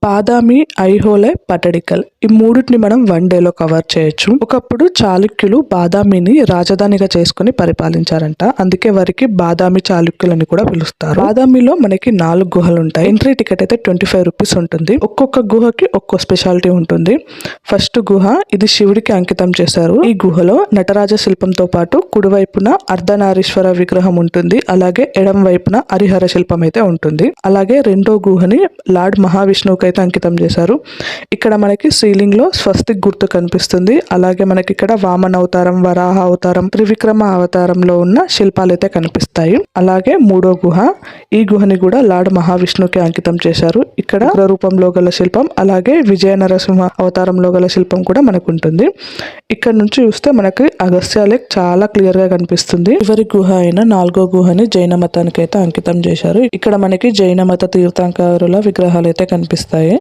బాదామి, ఐహోళే, పటడికల్ ఈ మూడింటిని మనం వన్ డేలో కవర్ చేయొచ్చు. ఒకప్పుడు చాళుక్యులు బాదామిని రాజధానిగా చేసుకుని పరిపాలించారంట. అందుకే వారికి బాదామి చాళుక్యులని కూడా పిలుస్తారు. బాదామిలో మనకి 4 గుహలు ఉంటాయి. ఎంట్రీ టికెట్ అయితే 25 రూపీస్ ఉంటుంది. ఒక్కొక్క గుహకి ఒక్కో స్పెషాలిటీ ఉంటుంది. ఫస్ట్ గుహ ఇది శివుడికి అంకితం చేశారు. ఈ గుహలో నటరాజ శిల్పంతో పాటు కుడివైపున అర్ధనారీశ్వర విగ్రహం ఉంటుంది. అలాగే ఎడం వైపున హరిహర శిల్పం అయితే ఉంటుంది. అలాగే రెండో గుహని లార్డ్ మహావిష్ణువుకి అయితే అంకితం చేశారు. ఇక్కడ మనకి సీలింగ్ లో స్వస్తిక్ గుర్తు కనిపిస్తుంది. అలాగే మనకి ఇక్కడ వామన అవతారం, వరాహ అవతారం, త్రివిక్రమ అవతారంలో ఉన్న శిల్పాలు అయితే కనిపిస్తాయి. అలాగే మూడో గుహ, ఈ గుహని కూడా లార్డ్ మహావిష్ణువుకి అంకితం చేశారు. ఇక్కడ ఉగ్ర రూపంలో గల శిల్పం, అలాగే విజయ నరసింహ అవతారంలో గల శిల్పం కూడా మనకు ఉంటుంది. ఇక్కడ నుంచి చూస్తే మనకి అగస్త్య లేక్ చాలా క్లియర్ గా కనిపిస్తుంది. చివరి గుహ అయిన 4వ గుహని జైన మతానికి అయితే అంకితం చేశారు. ఇక్కడ మనకి జైన మత తీర్థంకరుల విగ్రహాలు అయితే కనిపిస్తాయి.